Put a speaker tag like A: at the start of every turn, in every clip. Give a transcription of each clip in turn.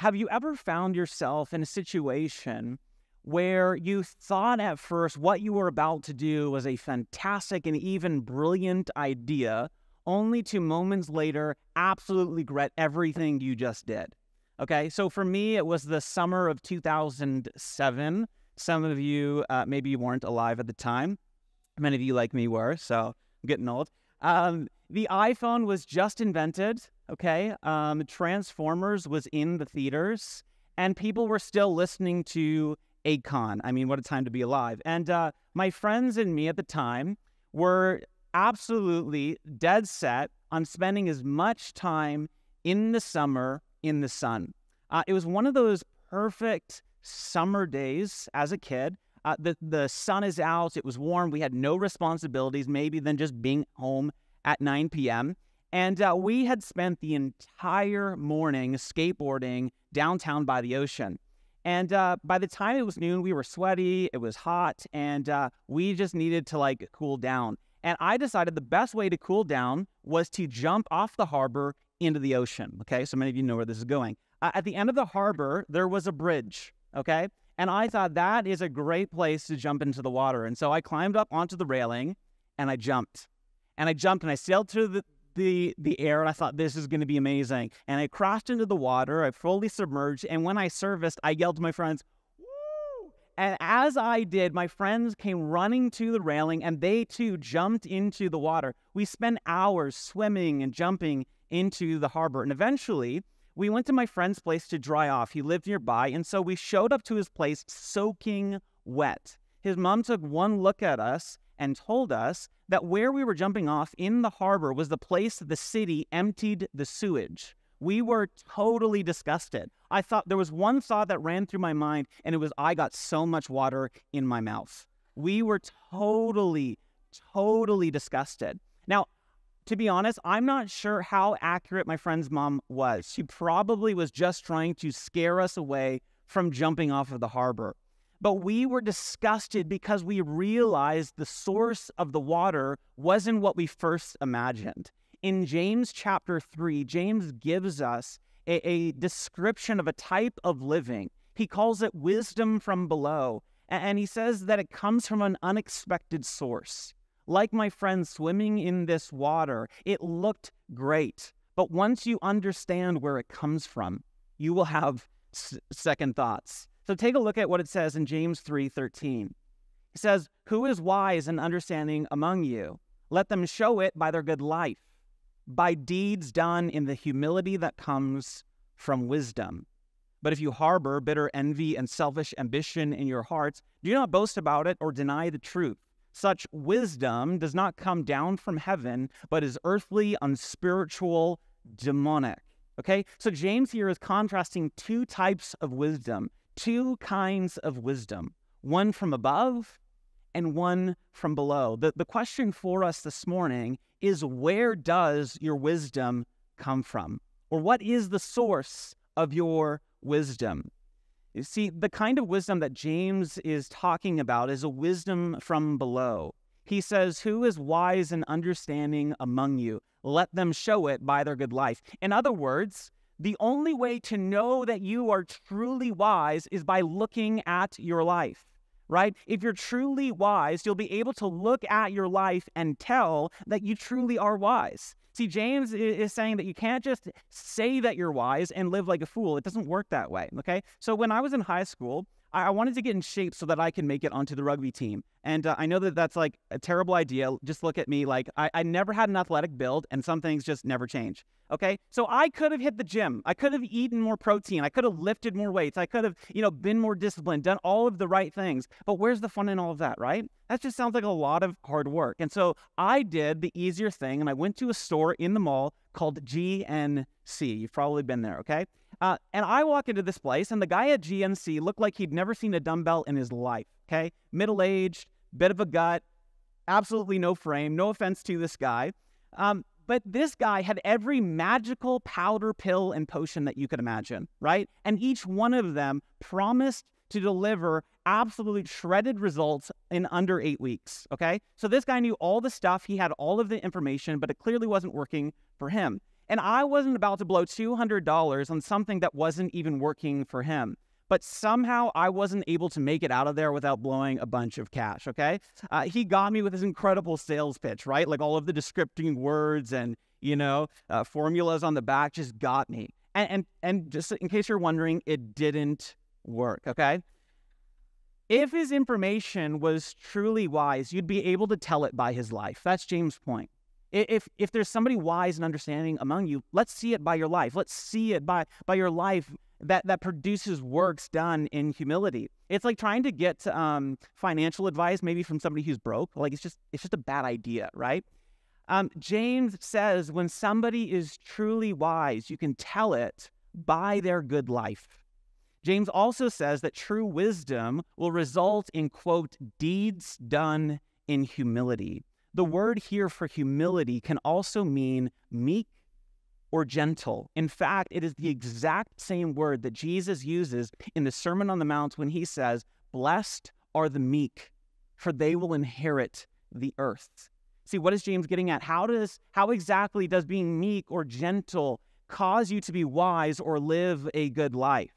A: have you ever found yourself in a situation where you thought at first what you were about to do was a fantastic and even brilliant idea, only to moments later absolutely regret everything you just did? Okay, so for me, it was the summer of 2007. Some of you, maybe you weren't alive at the time. Many of you, like me, were, so I'm getting old. The iPhone was just invented, okay? Transformers was in the theaters, and people were still listening to Akon. I mean, what a time to be alive. And my friends and me at the time were absolutely dead set on spending as much time in the summer in the sun. It was one of those perfect summer days as a kid. The sun is out, it was warm, we had no responsibilities, maybe than just being home at 9 p.m. And we had spent the entire morning skateboarding downtown by the ocean. And by the time it was noon, we were sweaty, it was hot, and we just needed to cool down. And I decided the best way to cool down was to jump off the harbor into the ocean. Okay, so many of you know where this is going. At the end of the harbor, there was a bridge, okay? And I thought that is a great place to jump into the water. And so I climbed up onto the railing and I jumped. And I sailed through the air, and I thought this is going to be amazing. And I crashed into the water, I fully submerged, and when I surfaced, I yelled to my friends, "Woo!" And as I did, my friends came running to the railing, and they too jumped into the water. We spent hours swimming and jumping into the harbor, and eventually we went to my friend's place to dry off. He lived nearby, and so we showed up to his place soaking wet. His mom took one look at us and told us that where we were jumping off in the harbor was the place the city emptied the sewage. We were totally disgusted. There was one thought that ran through my mind, and it was, I got so much water in my mouth. We were totally disgusted. Now, to be honest, I'm not sure how accurate my friend's mom was. She probably was just trying to scare us away from jumping off of the harbor. But we were disgusted because we realized the source of the water wasn't what we first imagined. In James chapter 3, James gives us a description of a type of living. He calls it wisdom from below, and he says that it comes from an unexpected source. Like my friend swimming in this water, it looked great. But once you understand where it comes from, you will have second thoughts. So take a look at what it says in James 3:13. It says, "Who is wise and understanding among you? Let them show it by their good life, by deeds done in the humility that comes from wisdom. But if you harbor bitter envy and selfish ambition in your hearts, do not boast about it or deny the truth. Such wisdom does not come down from heaven, but is earthly, unspiritual, demonic." Okay? So James here is contrasting two types of wisdom, two kinds of wisdom, one from above and one from below. The question for us this morning is, where does your wisdom come from? Or what is the source of your wisdom? You see, the kind of wisdom that James is talking about is a wisdom from below. He says, "Who is wise and understanding among you? Let them show it by their good life." In other words, the only way to know that you are truly wise is by looking at your life, right? If you're truly wise, you'll be able to look at your life and tell that you truly are wise. See, James is saying that you can't just say that you're wise and live like a fool. It doesn't work that way, okay? So when I was in high school, I wanted to get in shape so that I can make it onto the rugby team. And I know that that's like a terrible idea. Just look at me. Like, I never had an athletic build, and some things just never change. Okay? So I could have hit the gym. I could have eaten more protein. I could have lifted more weights. I could have, been more disciplined, done all of the right things. But where's the fun in all of that, right? That just sounds like a lot of hard work. And so I did the easier thing, and I went to a store in the mall called GNC. You've probably been there, okay? And I walk into this place, and the guy at GNC looked like he'd never seen a dumbbell in his life, okay? Middle-aged, bit of a gut, absolutely no frame. No offense to this guy. But this guy had every magical powder, pill, and potion that you could imagine, right? And each one of them promised to deliver absolutely shredded results in under 8 weeks, okay? So this guy knew all the stuff. He had all of the information, but it clearly wasn't working for him. And I wasn't about to blow $200 on something that wasn't even working for him. But somehow I wasn't able to make it out of there without blowing a bunch of cash, okay? He got me with his incredible sales pitch, right? Like all of the descripting words and, formulas on the back just got me. And just in case you're wondering, it didn't work, okay? If his information was truly wise, you'd be able to tell it by his life. That's James' point. If there's somebody wise and understanding among you, let's see it by your life. Let's see it by your life that produces works done in humility. It's like trying to get financial advice maybe from somebody who's broke. Like it's just a bad idea, right? James says when somebody is truly wise, you can tell it by their good life. James also says that true wisdom will result in, quote, deeds done in humility. The word here for humility can also mean meek or gentle. In fact, it is the exact same word that Jesus uses in the Sermon on the Mount when he says, blessed are the meek, for they will inherit the earth. See, what is James getting at? How exactly does being meek or gentle cause you to be wise or live a good life?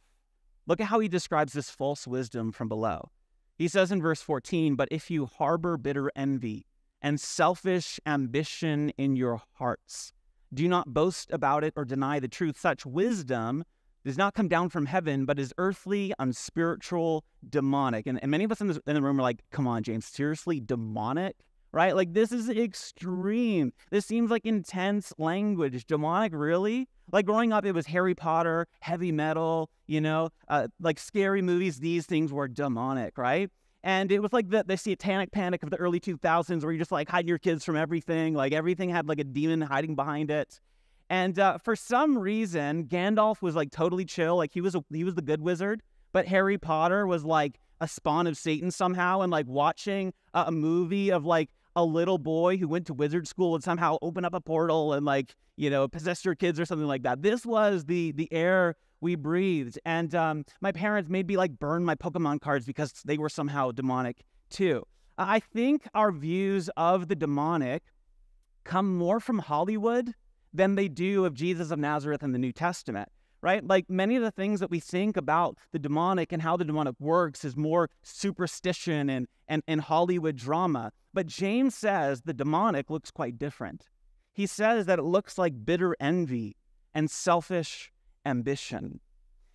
A: Look at how he describes this false wisdom from below. He says in verse 14, but if you harbor bitter envy and selfish ambition in your hearts, do not boast about it or deny the truth. Such wisdom does not come down from heaven, but is earthly, unspiritual, demonic. And many of us in the room are like, come on, James, seriously, demonic? Right? Like, this is extreme. This seems like intense language. Demonic, really? Like, growing up, it was Harry Potter, heavy metal, like scary movies. These things were demonic, right? And it was like the satanic panic of the early 2000s where you just like hide your kids from everything. Like, everything had like a demon hiding behind it. And for some reason, Gandalf was like totally chill. Like, he was the good wizard. But Harry Potter was like a spawn of Satan somehow. And like watching a movie of like a little boy who went to wizard school and somehow opened up a portal and like, possessed your kids or something like that. This was the air we breathed. And my parents made me like burn my Pokemon cards because they were somehow demonic too. I think our views of the demonic come more from Hollywood than they do of Jesus of Nazareth in the New Testament, right? Like many of the things that we think about the demonic and how the demonic works is more superstition and Hollywood drama. But James says the demonic looks quite different. He says that it looks like bitter envy and selfish ambition.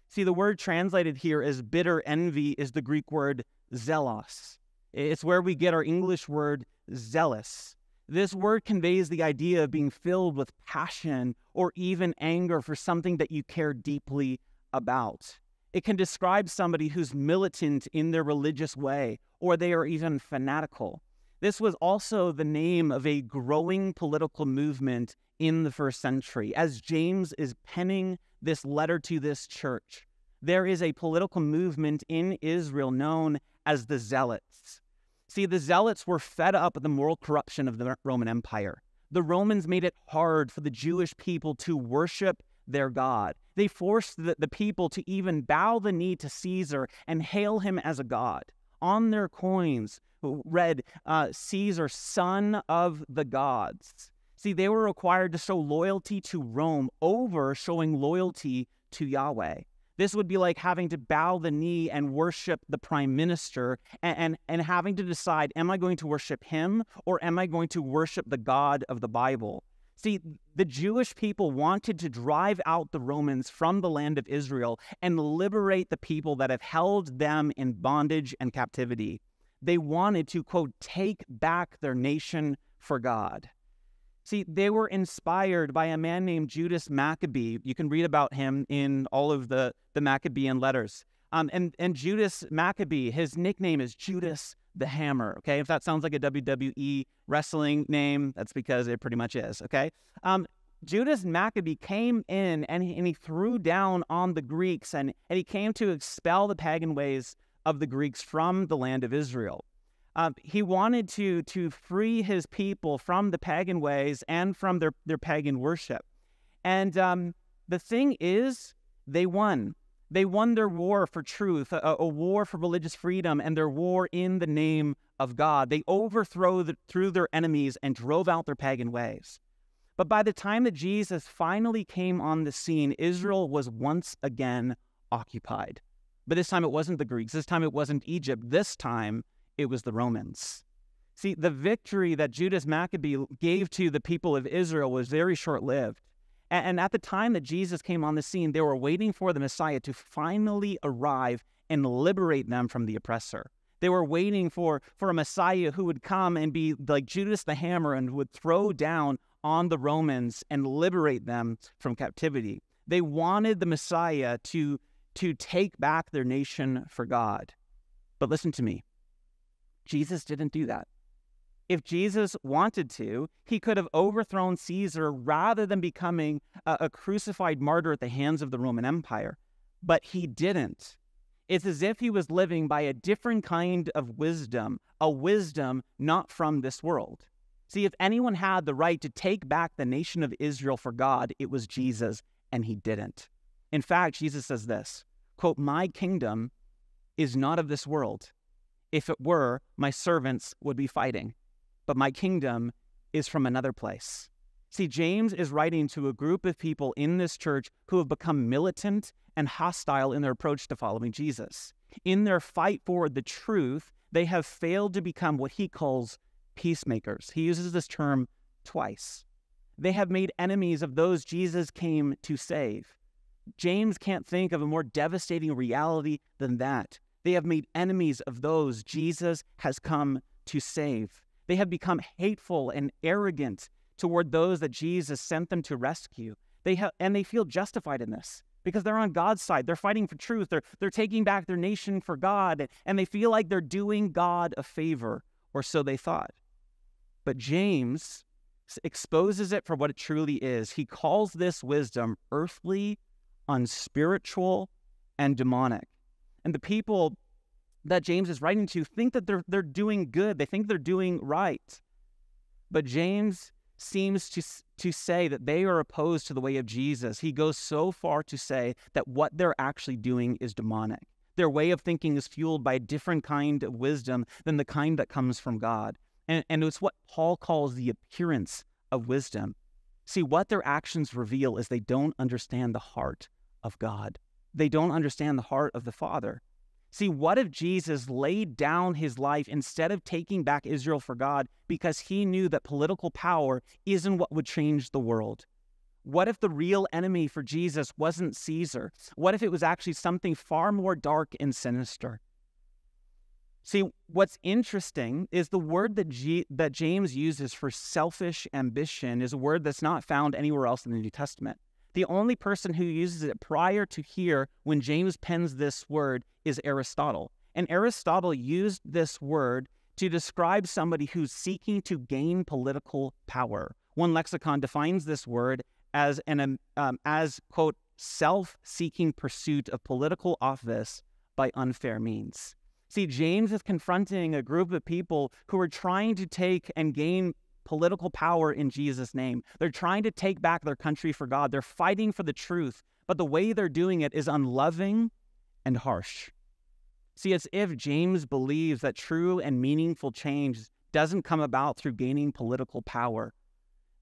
A: See, the word translated here as bitter envy is the Greek word zelos. It's where we get our English word zealous. This word conveys the idea of being filled with passion or even anger for something that you care deeply about. It can describe somebody who's militant in their religious way, or they are even fanatical. This was also the name of a growing political movement in the first century. As James is penning this letter to this church, there is a political movement in Israel known as the Zealots. See, the Zealots were fed up with the moral corruption of the Roman Empire. The Romans made it hard for the Jewish people to worship their God. They forced the people to even bow the knee to Caesar and hail him as a god. On their coins read Caesar, son of the gods. See, they were required to show loyalty to Rome over showing loyalty to Yahweh. This would be like having to bow the knee and worship the prime minister and having to decide, am I going to worship him or am I going to worship the God of the Bible? See, the Jewish people wanted to drive out the Romans from the land of Israel and liberate the people that have held them in bondage and captivity. They wanted to, quote, take back their nation for God. See, they were inspired by a man named Judas Maccabee. You can read about him in all of the Maccabean letters. And Judas Maccabee, his nickname is Judas the Hammer, okay? If that sounds like a WWE wrestling name, that's because it pretty much is, okay? Judas Maccabee came in and he threw down on the Greeks and he came to expel the pagan ways of the Greeks from the land of Israel. He wanted to free his people from the pagan ways and from their pagan worship. And the thing is, they won. They won their war for truth, a war for religious freedom, and their war in the name of God. They overthrew their enemies and drove out their pagan ways. But by the time that Jesus finally came on the scene, Israel was once again occupied. But this time it wasn't the Greeks. This time it wasn't Egypt. This time it was the Romans. See, the victory that Judas Maccabee gave to the people of Israel was very short-lived. And at the time that Jesus came on the scene, they were waiting for the Messiah to finally arrive and liberate them from the oppressor. They were waiting for a Messiah who would come and be like Judas the Hammer and would throw down on the Romans and liberate them from captivity. They wanted the Messiah to take back their nation for God. But listen to me. Jesus didn't do that. If Jesus wanted to, he could have overthrown Caesar rather than becoming a crucified martyr at the hands of the Roman Empire. But he didn't. It's as if he was living by a different kind of wisdom, a wisdom not from this world. See, if anyone had the right to take back the nation of Israel for God, it was Jesus, and he didn't. In fact, Jesus says this, quote, "My kingdom is not of this world. If it were, my servants would be fighting. But my kingdom is from another place." See, James is writing to a group of people in this church who have become militant and hostile in their approach to following Jesus. In their fight for the truth, they have failed to become what he calls peacemakers. He uses this term twice. They have made enemies of those Jesus came to save. James can't think of a more devastating reality than that. They have made enemies of those Jesus has come to save. They have become hateful and arrogant toward those that Jesus sent them to rescue. And they feel justified in this because they're on God's side. They're fighting for truth. They're taking back their nation for God, and they feel like they're doing God a favor, or so they thought. But James exposes it for what it truly is. He calls this wisdom earthly, unspiritual, and demonic. And the people that James is writing to think that they're doing good. They think they're doing right. But James seems to say that they are opposed to the way of Jesus. He goes so far to say that what they're actually doing is demonic. Their way of thinking is fueled by a different kind of wisdom than the kind that comes from God. And it's what Paul calls the appearance of wisdom. See, what their actions reveal is they don't understand the heart of God. They don't understand the heart of the Father. See, what if Jesus laid down his life instead of taking back Israel for God because he knew that political power isn't what would change the world? What if the real enemy for Jesus wasn't Caesar? What if it was actually something far more dark and sinister? See, what's interesting is the word that James uses for selfish ambition is a word that's not found anywhere else in the New Testament. The only person who uses it prior to here when James pens this word is Aristotle. And Aristotle used this word to describe somebody who's seeking to gain political power. One lexicon defines this word as quote, self-seeking pursuit of political office by unfair means. See, James is confronting a group of people who are trying to take and gain political power in Jesus' name. They're trying to take back their country for God. They're fighting for the truth, but the way they're doing it is unloving and harsh. See, it's if James believes that true and meaningful change doesn't come about through gaining political power.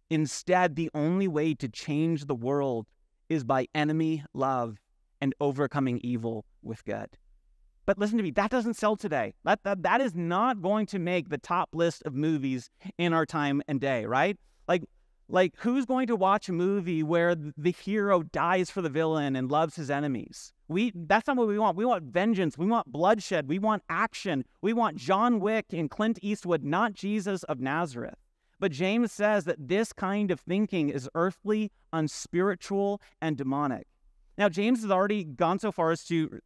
A: Instead, the only way to change the world is by enemy love and overcoming evil with good. But listen to me, that doesn't sell today. That is not going to make the top list of movies in our time and day, right? Like who's going to watch a movie where the hero dies for the villain and loves his enemies? That's not what we want. We want vengeance. We want bloodshed. We want action. We want John Wick and Clint Eastwood, not Jesus of Nazareth. But James says that this kind of thinking is earthly, unspiritual, and demonic. Now, James has already gone so far as to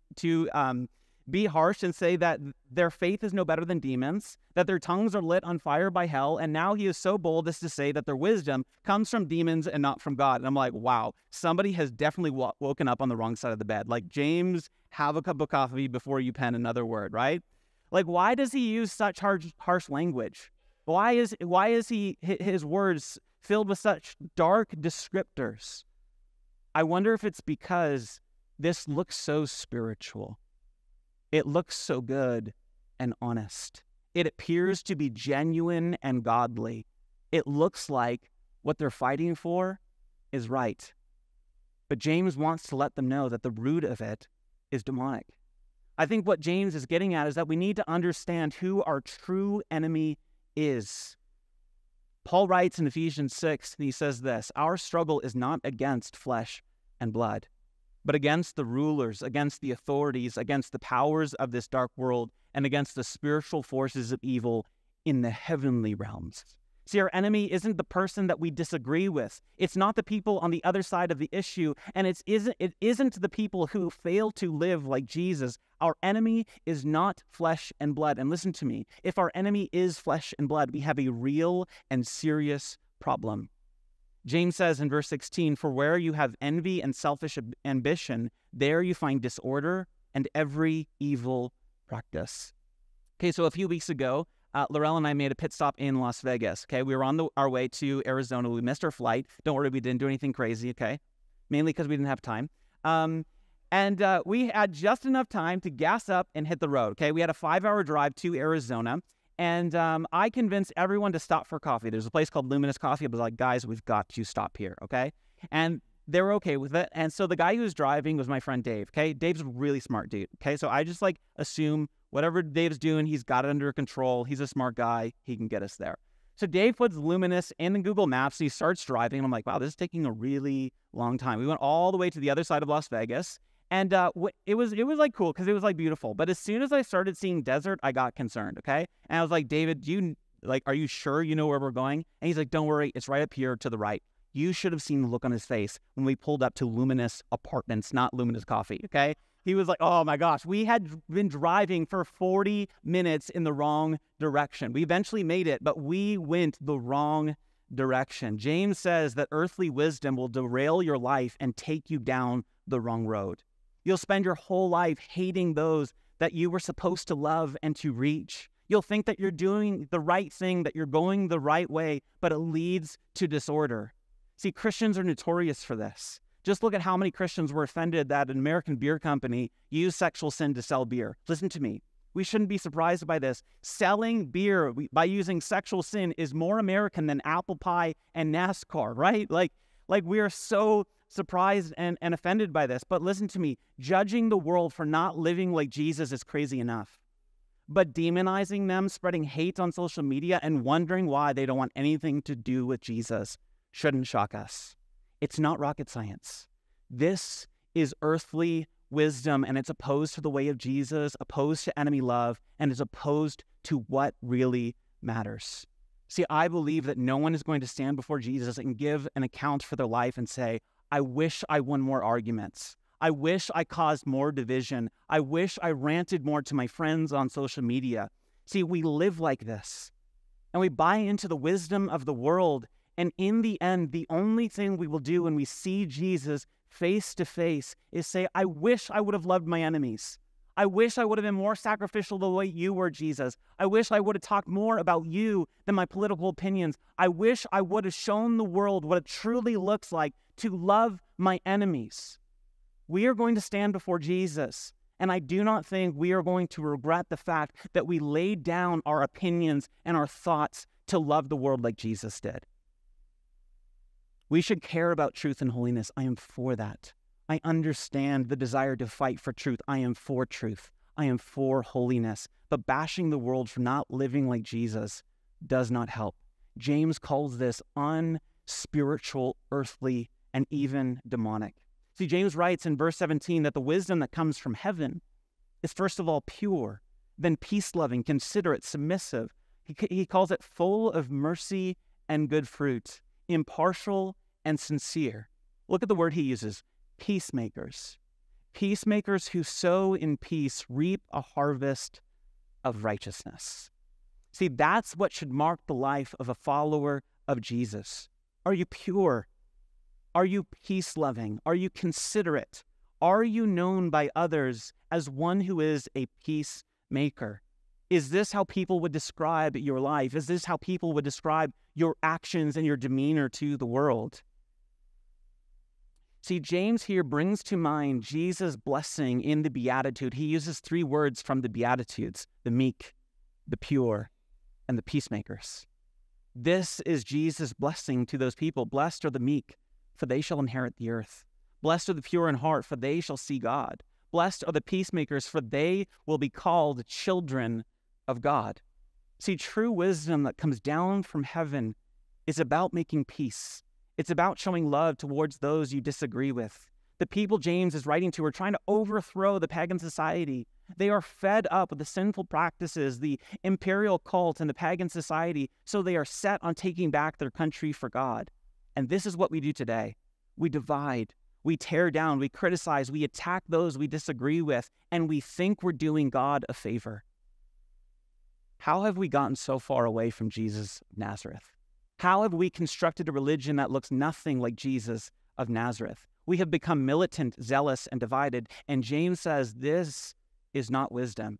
A: be harsh and say that their faith is no better than demons, that their tongues are lit on fire by hell, and now he is so bold as to say that their wisdom comes from demons and not from God. And I'm like, wow, somebody has definitely woken up on the wrong side of the bed. Like, James, have a cup of coffee before you pen another word, right? Like, why does he use such harsh language? Why is his words filled with such dark descriptors? I wonder if it's because this looks so spiritual. It looks so good and honest. It appears to be genuine and godly. It looks like what they're fighting for is right. But James wants to let them know that the root of it is demonic. I think what James is getting at is that we need to understand who our true enemy is. Paul writes in Ephesians 6, and he says this, "Our struggle is not against flesh and blood, but against the rulers, against the authorities, against the powers of this dark world, and against the spiritual forces of evil in the heavenly realms." See, our enemy isn't the person that we disagree with. It's not the people on the other side of the issue, and it isn't the people who fail to live like Jesus. Our enemy is not flesh and blood. And listen to me, if our enemy is flesh and blood, we have a real and serious problem. James says in verse 16, "For where you have envy and selfish ambition, there you find disorder and every evil practice." Okay, so a few weeks ago, Laurel and I made a pit stop in Las Vegas, okay? We were on our way to Arizona. We missed our flight. Don't worry, we didn't do anything crazy, okay? Mainly because we didn't have time. And we had just enough time to gas up and hit the road, okay? We had a 5-hour drive to Arizona, and I convinced everyone to stop for coffee. There's a place called Luminous Coffee. I was like, guys, we've got to stop here, okay? And they were okay with it. And so the guy who was driving was my friend Dave, okay? Dave's a really smart dude, okay? So I just assume whatever Dave's doing, he's got it under control. He's a smart guy. He can get us there. So Dave puts Luminous in the Google Maps. He starts driving. And I'm like, wow, this is taking a really long time. We went all the way to the other side of Las Vegas. And it was cool because it was beautiful. But as soon as I started seeing desert, I got concerned, okay? And I was like, David, are you sure you know where we're going? And he's like, don't worry, it's right up here to the right. You should have seen the look on his face when we pulled up to Luminous Apartments, not Luminous Coffee, okay? He was like, oh my gosh, we had been driving for 40 minutes in the wrong direction. We eventually made it, but we went the wrong direction. James says that earthly wisdom will derail your life and take you down the wrong road. You'll spend your whole life hating those that you were supposed to love and to reach. You'll think that you're doing the right thing, that you're going the right way, but it leads to disorder. See, Christians are notorious for this. Just look at how many Christians were offended that an American beer company used sexual sin to sell beer. Listen to me. We shouldn't be surprised by this. Selling beer by using sexual sin is more American than apple pie and NASCAR, right? Like we are so surprised and offended by this. But listen to me. Judging the world for not living like Jesus is crazy enough. But demonizing them, spreading hate on social media, and wondering why they don't want anything to do with Jesus shouldn't shock us. It's not rocket science. This is earthly wisdom, and it's opposed to the way of Jesus, opposed to enemy love, and is opposed to what really matters. See, I believe that no one is going to stand before Jesus and give an account for their life and say, I wish I won more arguments. I wish I caused more division. I wish I ranted more to my friends on social media. See, we live like this, and we buy into the wisdom of the world. And in the end, the only thing we will do when we see Jesus face to face is say, I wish I would have loved my enemies. I wish I would have been more sacrificial the way you were, Jesus. I wish I would have talked more about you than my political opinions. I wish I would have shown the world what it truly looks like to love my enemies. We are going to stand before Jesus, and I do not think we are going to regret the fact that we laid down our opinions and our thoughts to love the world like Jesus did. We should care about truth and holiness. I am for that. I understand the desire to fight for truth. I am for truth. I am for holiness. But bashing the world for not living like Jesus does not help. James calls this unspiritual, earthly, and even demonic. See, James writes in verse 17 that the wisdom that comes from heaven is first of all pure, then peace-loving, considerate, submissive. He calls it full of mercy and good fruit, impartial and sincere. Look at the word he uses, peacemakers. Peacemakers who sow in peace reap a harvest of righteousness. See, that's what should mark the life of a follower of Jesus. Are you pure? Are you peace-loving? Are you considerate? Are you known by others as one who is a peacemaker? Is this how people would describe your life? Is this how people would describe your actions and your demeanor to the world? See, James here brings to mind Jesus' blessing in the Beatitude. He uses 3 words from the Beatitudes, the meek, the pure, and the peacemakers. This is Jesus' blessing to those people. Blessed are the meek, for they shall inherit the earth. Blessed are the pure in heart, for they shall see God. Blessed are the peacemakers, for they will be called children of God. See, true wisdom that comes down from heaven is about making peace. It's about showing love towards those you disagree with. The people James is writing to are trying to overthrow the pagan society. They are fed up with the sinful practices, the imperial cult, and the pagan society, so they are set on taking back their country for God. And this is what we do today. We divide, we tear down, we criticize, we attack those we disagree with, and we think we're doing God a favor. How have we gotten so far away from Jesus of Nazareth? How have we constructed a religion that looks nothing like Jesus of Nazareth? We have become militant, zealous, and divided, and James says this is not wisdom.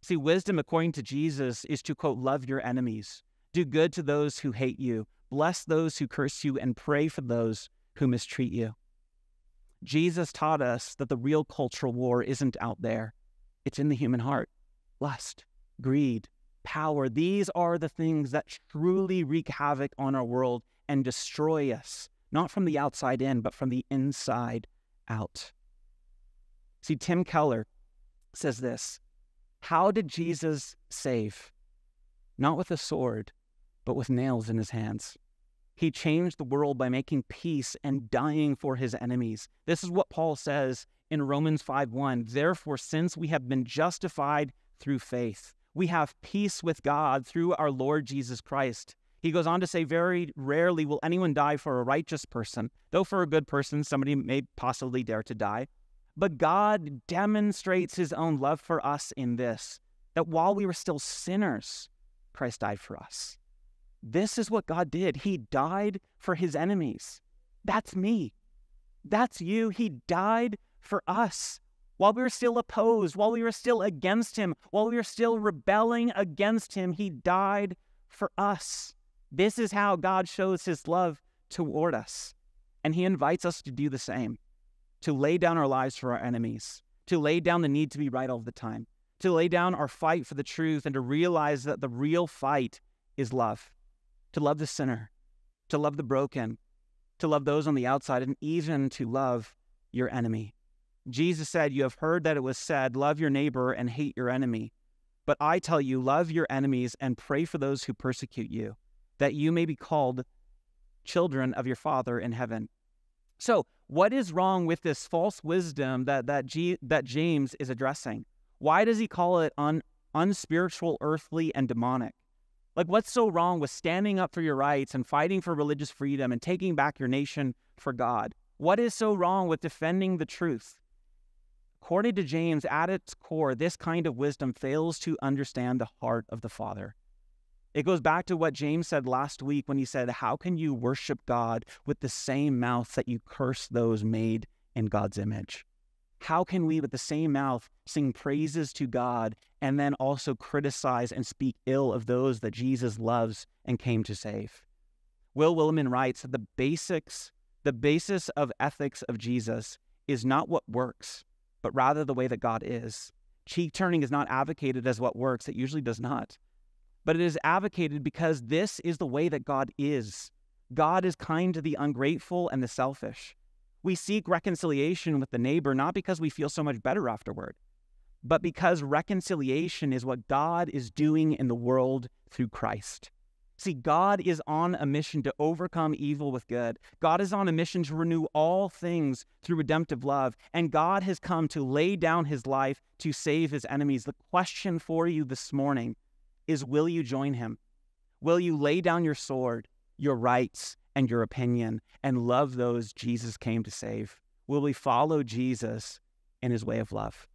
A: See, wisdom, according to Jesus, is to, quote, love your enemies, do good to those who hate you, bless those who curse you, and pray for those who mistreat you. Jesus taught us that the real cultural war isn't out there. It's in the human heart. Lust, greed, power, these are the things that truly wreak havoc on our world and destroy us. Not from the outside in, but from the inside out. See, Tim Keller says this: how did Jesus save? Not with a sword, but with nails in his hands. He changed the world by making peace and dying for his enemies. This is what Paul says in Romans 5:1. Therefore, since we have been justified through faith, we have peace with God through our Lord Jesus Christ. He goes on to say, very rarely will anyone die for a righteous person, though for a good person, somebody may possibly dare to die. But God demonstrates his own love for us in this, that while we were still sinners, Christ died for us. This is what God did. He died for his enemies. That's me. That's you. He died for us. While we were still opposed, while we were still against him, while we were still rebelling against him, he died for us. This is how God shows his love toward us. And he invites us to do the same, to lay down our lives for our enemies, to lay down the need to be right all the time, to lay down our fight for the truth, and to realize that the real fight is love, to love the sinner, to love the broken, to love those on the outside, and even to love your enemy. Jesus said, you have heard that it was said, love your neighbor and hate your enemy. But I tell you, love your enemies and pray for those who persecute you, that you may be called children of your Father in heaven. So what is wrong with this false wisdom that James is addressing? Why does he call it unspiritual, earthly, and demonic? Like, what's so wrong with standing up for your rights and fighting for religious freedom and taking back your nation for God? What is so wrong with defending the truth? According to James, at its core, this kind of wisdom fails to understand the heart of the Father. It goes back to what James said last week when he said, how can you worship God with the same mouth that you curse those made in God's image? How can we, with the same mouth, sing praises to God and then also criticize and speak ill of those that Jesus loves and came to save? Will Willimon writes that the basis of ethics of Jesus is not what works, but rather the way that God is. Cheek turning is not advocated as what works. It usually does not. But it is advocated because this is the way that God is. God is kind to the ungrateful and the selfish. We seek reconciliation with the neighbor not because we feel so much better afterward, but because reconciliation is what God is doing in the world through Christ. See, God is on a mission to overcome evil with good. God is on a mission to renew all things through redemptive love. And God has come to lay down his life to save his enemies. The question for you this morning is, will you join him? Will you lay down your sword, your rights, and your opinion, and love those Jesus came to save? Will we follow Jesus in his way of love?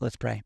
A: Let's pray.